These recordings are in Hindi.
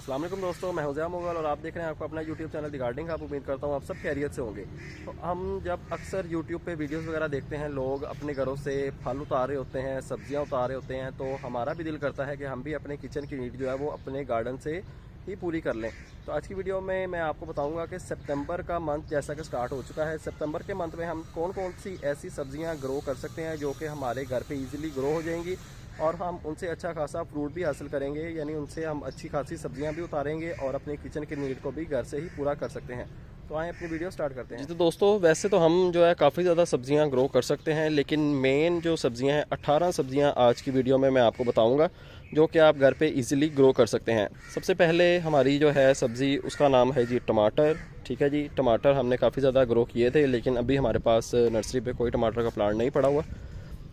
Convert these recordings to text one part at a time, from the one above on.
अस्सलाम वालेकुम दोस्तों, मैं हुज़ैम मुग़ल और आप देख रहे हैं आपको अपना यूट्यूब चैनल दी गार्डनिंग। आप उम्मीद करता हूँ आप सब खैरियत से होंगे। तो हम जब अक्सर यूट्यूब पे वीडियोस वगैरह देखते हैं, लोग अपने घरों से फल उतार रहे होते हैं, सब्जियां उतार रहे होते हैं, तो हमारा भी दिल करता है कि हम भी अपने किचन की नीड जो है वो अपने गार्डन से ही पूरी कर लें। तो आज की वीडियो में मैं आपको बताऊंगा कि सितंबर का मंथ जैसा कि स्टार्ट हो चुका है, सितंबर के मंथ में हम कौन कौन सी ऐसी सब्जियां ग्रो कर सकते हैं जो कि हमारे घर पे इजीली ग्रो हो जाएंगी और हम उनसे अच्छा खासा फ्रूट भी हासिल करेंगे, यानी उनसे हम अच्छी खासी सब्जियां भी उतारेंगे और अपने किचन की नीड को भी घर से ही पूरा कर सकते हैं। तो आए अपनी वीडियो स्टार्ट करते हैं। जी तो दोस्तों, वैसे तो हम जो है काफ़ी ज़्यादा सब्जियां ग्रो कर सकते हैं, लेकिन मेन जो सब्जियां हैं 18 सब्जियां आज की वीडियो में मैं आपको बताऊंगा जो कि आप घर पे इजीली ग्रो कर सकते हैं। सबसे पहले हमारी जो है सब्ज़ी उसका नाम है जी टमाटर। ठीक है जी, टमाटर हमने काफ़ी ज़्यादा ग्रो किए थे, लेकिन अभी हमारे पास नर्सरी पे कोई टमाटर का प्लांट नहीं पड़ा हुआ।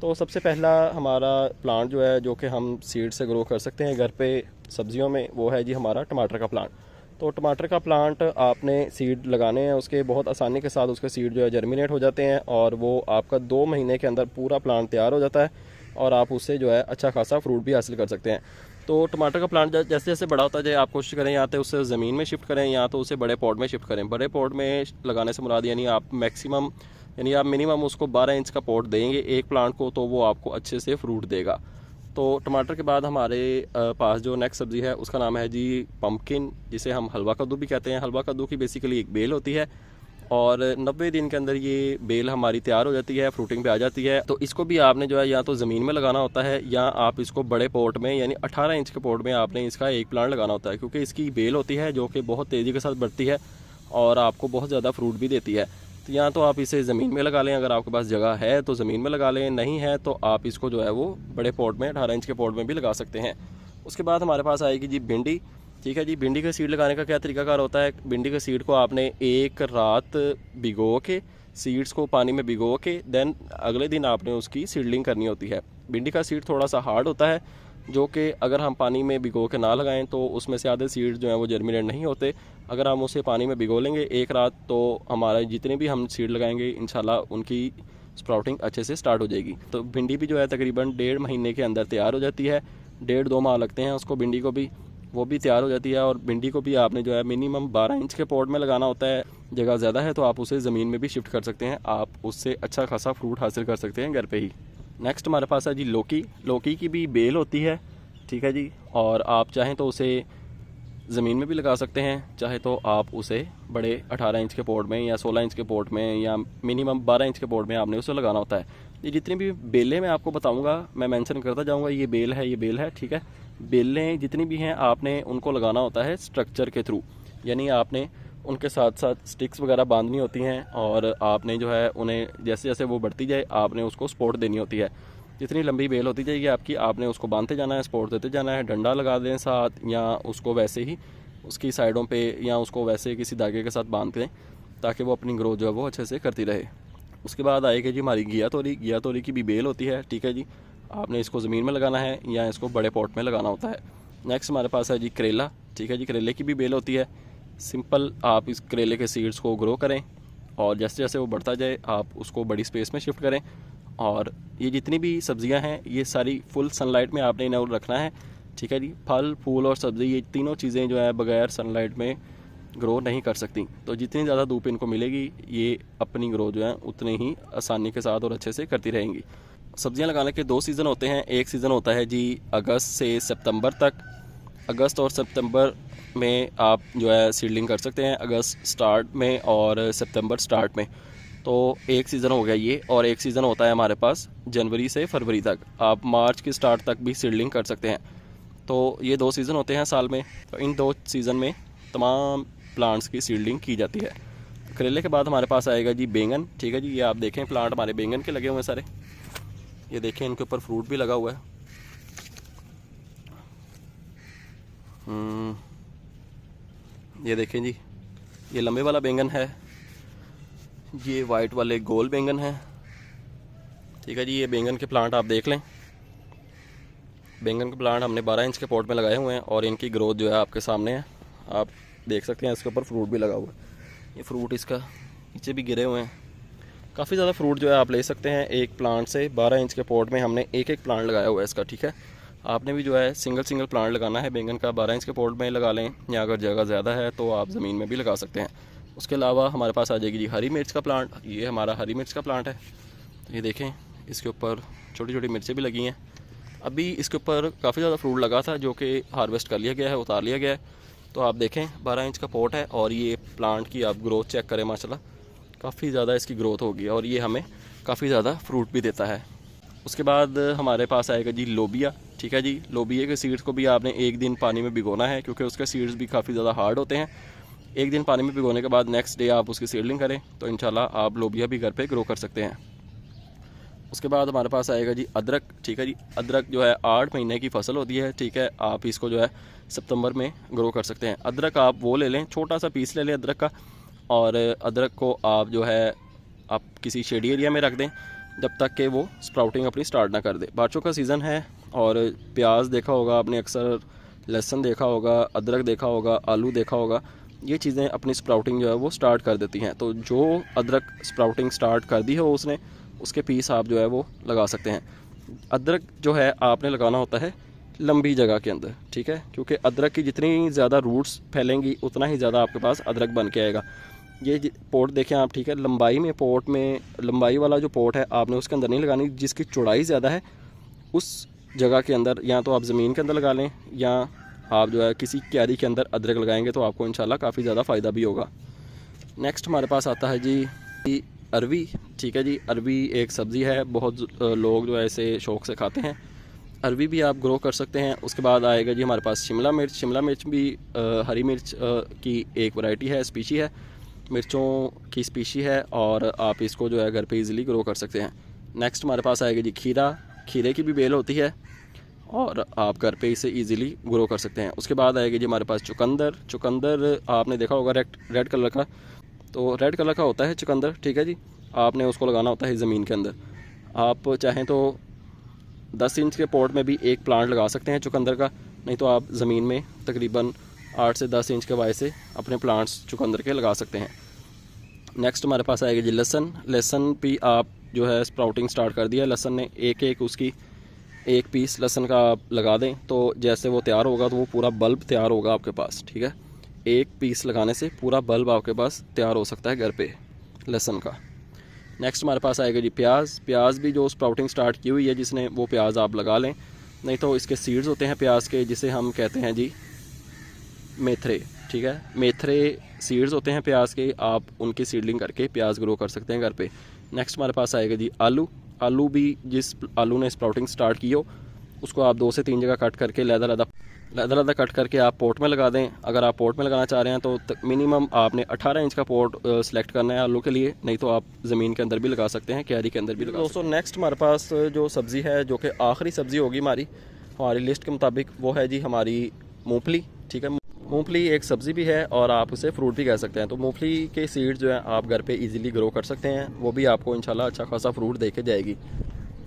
तो सबसे पहला हमारा प्लांट जो है जो कि हम सीड से ग्रो कर सकते हैं घर पे सब्जियों में, वो है जी हमारा टमाटर का प्लांट। तो टमाटर का प्लांट आपने सीड लगाने हैं, उसके बहुत आसानी के साथ उसके सीड जो है जर्मिनेट हो जाते हैं और वो आपका 2 महीने के अंदर पूरा प्लांट तैयार हो जाता है और आप उससे जो है अच्छा खासा फ्रूट भी हासिल कर सकते हैं। तो टमाटर का प्लांट जैसे जैसे बड़ा होता जाए आप कोशिश करें या तो उसे ज़मीन में शिफ्ट करें या तो उसे बड़े पॉट में शिफ्ट करें। बड़े पॉट में लगाने से मुराद यानी आप मिनिमम उसको 12 इंच का पॉट देंगे एक प्लांट को, तो वो आपको अच्छे से फ्रूट देगा। तो टमाटर के बाद हमारे पास जो नेक्स्ट सब्ज़ी है उसका नाम है जी पम्पकिन, जिसे हम हलवा कद्दू भी कहते हैं। हलवा कद्दू की बेसिकली एक बेल होती है और 90 दिन के अंदर ये बेल हमारी तैयार हो जाती है, फ्रूटिंग पे आ जाती है। तो इसको भी आपने जो है या तो ज़मीन में लगाना होता है या आप इसको बड़े पॉट में यानी 18 इंच के पॉट में आपने इसका एक प्लांट लगाना होता है, क्योंकि इसकी बेल होती है जो कि बहुत तेज़ी के साथ बढ़ती है और आपको बहुत ज़्यादा फ्रूट भी देती है। तो या तो आप इसे ज़मीन में लगा लें, अगर आपके पास जगह है तो ज़मीन में लगा लें, नहीं है तो आप इसको जो है वो बड़े पॉट में 18 इंच के पॉट में भी लगा सकते हैं। उसके बाद हमारे पास आएगी जी भिंडी। ठीक है जी, भिंडी का सीड लगाने का क्या तरीकाकार होता है। भिंडी के सीड को आपने एक रात भिगो के, सीड्स को पानी में भिगो के देन अगले दिन आपने उसकी सीडलिंग करनी होती है। भिंडी का सीड थोड़ा सा हार्ड होता है जो कि अगर हम पानी में भिगो के ना लगाएं तो उसमें से आधे सीड जो हैं वो जर्मिनेट नहीं होते। अगर हम उसे पानी में भिगो लेंगे एक रात तो हमारा जितने भी हम सीड लगाएंगे इंशाल्लाह उनकी स्प्राउटिंग अच्छे से स्टार्ट हो जाएगी। तो भिंडी भी जो है तकरीबन 1.5 महीने के अंदर तैयार हो जाती है, 1.5-2 माह लगते हैं उसको भिंडी को भी, वो भी तैयार हो जाती है। और भिंडी को भी आपने जो है मिनिमम 12 इंच के पॉट में लगाना होता है। जगह ज़्यादा है तो आप उसे ज़मीन में भी शिफ्ट कर सकते हैं, आप उससे अच्छा खासा फ्रूट हासिल कर सकते हैं घर पे ही। नेक्स्ट हमारे पास है जी लौकी। लौकी की भी बेल होती है, ठीक है जी, और आप चाहें तो उसे ज़मीन में भी लगा सकते हैं, चाहे तो आप उसे बड़े 18 इंच के पॉट में या 16 इंच के पॉट में या मिनिमम 12 इंच के पॉट में आपने उसे लगाना होता है। ये जितनी भी बेलें मैं आपको बताऊंगा मैं मेंशन करता जाऊंगा, ये बेल है, ये बेल है, ठीक है। बेलें जितनी भी हैं आपने उनको लगाना होता है स्ट्रक्चर के थ्रू, यानी आपने उनके साथ साथ स्टिक्स वगैरह बांधनी होती हैं और आपने जो है उन्हें जैसे जैसे वो बढ़ती जाए आपने उसको सपोर्ट देनी होती है। जितनी लंबी बेल होती जाएगी आपकी, आपने उसको बांधते जाना है, सपोर्ट देते जाना है, डंडा लगा दें साथ या उसको वैसे ही उसकी साइडों पे या उसको वैसे किसी धागे के साथ बांध दें ताकि वो अपनी ग्रोथ जो है वो अच्छे से करती रहे। उसके बाद आएगी जी हमारी घिया तोरी। घिया तोरी की भी बेल होती है, ठीक है जी, आपने इसको ज़मीन में लगाना है या इसको बड़े पॉट में लगाना होता है। नेक्स्ट हमारे पास है जी करेला। ठीक है जी, करेले की भी बेल होती है। सिंपल आप इस करेले के सीड्स को ग्रो करें और जैसे जैसे वो बढ़ता जाए आप उसको बड़ी स्पेस में शिफ्ट करें। और ये जितनी भी सब्जियां हैं ये सारी फुल सनलाइट में आपने इन्हें रखना है, ठीक है जी। फल फूल और सब्ज़ी ये तीनों चीज़ें जो है बगैर सनलाइट में ग्रो नहीं कर सकती, तो जितनी ज़्यादा धूप इनको मिलेगी ये अपनी ग्रो जो है उतनी ही आसानी के साथ और अच्छे से करती रहेंगी। सब्जियां लगाने के 2 सीज़न होते हैं। एक सीज़न होता है जी अगस्त से सितंबर तक। अगस्त और सितंबर में आप जो है सीडलिंग कर सकते हैं, अगस्त स्टार्ट में और सितंबर स्टार्ट में। तो एक सीज़न हो गया ये, और एक सीज़न होता है हमारे पास जनवरी से फरवरी तक, आप मार्च के स्टार्ट तक भी सीडलिंग कर सकते हैं। तो ये 2 सीज़न होते हैं साल में, तो इन 2 सीज़न में तमाम प्लांट्स की सीडलिंग की जाती है। करेले के बाद हमारे पास आएगा जी बैंगन। ठीक है जी, ये आप देखें प्लांट हमारे बैंगन के लगे हुए हैं सारे, ये देखें इनके ऊपर फ्रूट भी लगा हुआ है। ये देखें जी, ये लंबे वाला बैंगन है, ये वाइट वाले गोल बैंगन है, ठीक है जी। ये बैंगन के प्लांट आप देख लें, बैंगन के प्लांट हमने 12 इंच के पॉट में लगाए हुए हैं और इनकी ग्रोथ जो है आपके सामने है, आप देख सकते हैं। इसके ऊपर फ्रूट भी लगा हुआ है, ये फ्रूट इसका नीचे भी गिरे हुए हैं। काफ़ी ज़्यादा फ्रूट जो है आप ले सकते हैं एक प्लांट से। 12 इंच के पॉट में हमने एक एक प्लांट लगाया हुआ है इसका, ठीक है। आपने भी जो है सिंगल प्लांट लगाना है बैंगन का 12 इंच के पॉट में लगा लें, या अगर जगह ज़्यादा है तो आप ज़मीन में भी लगा सकते हैं। उसके अलावा हमारे पास आ जाएगी जी हरी मिर्च का प्लांट। ये हमारा हरी मिर्च का प्लांट है। ये देखें, इसके ऊपर छोटी छोटी मिर्चें भी लगी हैं। अभी इसके ऊपर काफ़ी ज़्यादा फ्रूट लगा था जो कि हार्वेस्ट कर लिया गया है, उतार लिया गया है। तो आप देखें 12 इंच का पॉट है और ये प्लांट की आप ग्रोथ चेक करें, माशाल्लाह काफ़ी ज़्यादा इसकी ग्रोथ होगी और ये हमें काफ़ी ज़्यादा फ्रूट भी देता है। उसके बाद हमारे पास आएगा जी लोबिया। ठीक है जी, लोबिया के सीड्स को भी आपने एक दिन पानी में भिगोना है क्योंकि उसके सीड्स भी काफ़ी ज़्यादा हार्ड होते हैं। एक दिन पानी में भिगोने के बाद नेक्स्ट डे आप उसकी सीडलिंग करें तो इंशाल्लाह आप लोबिया भी घर पे ग्रो कर सकते हैं। उसके बाद हमारे पास आएगा जी अदरक। ठीक है जी, अदरक जो है 8 महीने की फसल होती है। ठीक है, आप इसको जो है सितंबर में ग्रो कर सकते हैं। अदरक आप वो ले लें, छोटा सा पीस ले लें अदरक का, और अदरक को आप जो है आप किसी शेडी एरिया में रख दें जब तक कि वो स्प्राउटिंग अपनी स्टार्ट ना कर दे। बारिशों का सीज़न है और प्याज देखा होगा आपने अक्सर, लहसुन देखा होगा, अदरक देखा होगा, आलू देखा होगा, ये चीज़ें अपनी स्प्राउटिंग जो है वो स्टार्ट कर देती हैं। तो जो अदरक स्प्राउटिंग स्टार्ट कर दी हो उसने, उसके पीस आप जो है वो लगा सकते हैं। अदरक जो है आपने लगाना होता है लंबी जगह के अंदर। ठीक है, क्योंकि अदरक की जितनी ज़्यादा रूट्स फैलेंगी उतना ही ज़्यादा आपके पास अदरक बन के आएगा। ये पोट देखें आप, ठीक है, लंबाई में पोट में, लंबाई वाला जो पोट है आपने उसके अंदर नहीं लगानी। जिसकी चौड़ाई ज़्यादा है उस जगह के अंदर या तो आप ज़मीन के अंदर लगा लें या आप जो है किसी क्यारी के अंदर अदरक लगाएंगे तो आपको इंशाल्लाह काफ़ी ज़्यादा फ़ायदा भी होगा। नेक्स्ट हमारे पास आता है जी अरवी। ठीक है जी, अरवी एक सब्ज़ी है, बहुत लोग जो है इसे शौक़ से खाते हैं। अरवी भी आप ग्रो कर सकते हैं। उसके बाद आएगा जी हमारे पास शिमला मिर्च। शिमला मिर्च भी हरी मिर्च की एक वैरायटी है, स्पीशी है, मिर्चों की स्पीशी है और आप इसको जो है घर पे इजीली ग्रो कर सकते हैं। नेक्स्ट हमारे पास आएगा जी खीरा। खीरे की भी बेल होती है और आप घर पे इसे इजीली ग्रो कर सकते हैं। उसके बाद आएगा जी हमारे पास चुकंदर। चुकंदर आपने देखा होगा रेड कलर का, तो रेड कलर का होता है चुकंदर। ठीक है जी, आपने उसको लगाना होता है ज़मीन के अंदर। आप चाहें तो 10 इंच के पॉट में भी एक प्लांट लगा सकते हैं चुकंदर का, नहीं तो आप ज़मीन में तकरीबन 8 से 10 इंच के वाई से अपने प्लांट्स चुकंदर के लगा सकते हैं। नेक्स्ट हमारे पास आएगा जी लहसुन। लहसुन भी आप जो है स्प्राउटिंग स्टार्ट कर दिया लहसुन ने, एक पीस लहसुन का आप लगा दें तो जैसे वो तैयार होगा तो वो पूरा बल्ब तैयार होगा आपके पास। ठीक है, एक पीस लगाने से पूरा बल्ब आपके पास तैयार हो सकता है घर पे लहसुन का। नेक्स्ट हमारे पास आएगा जी प्याज। प्याज भी जो स्प्राउटिंग स्टार्ट की हुई है जिसने, वो प्याज आप लगा लें, नहीं तो इसके सीड्स होते हैं प्याज के जिसे हम कहते हैं जी मेथरे। ठीक है, मेथरे सीड्स होते हैं प्याज के, आप उनकी सीडलिंग करके प्याज ग्रो कर सकते हैं घर पे। नेक्स्ट हमारे पास आएगा जी आलू। आलू भी जिस आलू ने स्प्राउटिंग स्टार्ट की हो उसको आप 2 से 3 जगह कट करके लहदा कट करके आप पोट में लगा दें। अगर आप पोट में लगाना चाह रहे हैं तो मिनिमम आपने 18 इंच का पोट सेलेक्ट करना है आलू के लिए, नहीं तो आप ज़मीन के अंदर भी लगा सकते हैं, क्यारी के अंदर भी लगा सकते हैं। दोस्तों नेक्स्ट हमारे पास जो सब्ज़ी है जो कि आखिरी सब्ज़ी होगी हमारी लिस्ट के मुताबिक, वो है जी हमारी मूँगफली। ठीक है, मूँगफली एक सब्ज़ी भी है और आप उसे फ्रूट भी कह सकते हैं। तो मूँगफली के सीड्स जो हैं आप घर पे इजीली ग्रो कर सकते हैं, वो भी आपको इंशाल्लाह अच्छा खासा फ्रूट दे के जाएगी।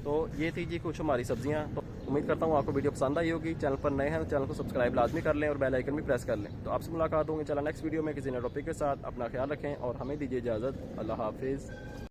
तो ये थी जी कुछ हमारी सब्जियां। तो उम्मीद करता हूँ आपको वीडियो पसंद आई होगी। चैनल पर नए हैं तो चैनल को सब्सक्राइब लाजमी कर लें और बेल आइकन भी प्रेस कर लें। तो आपसे मुलाकात होंगी चला नेक्स्ट वीडियो में किसी नए टॉपिक के साथ। अपना ख्याल रखें और हमें दीजिए इजाज़त। अल्लाह हाफिज़।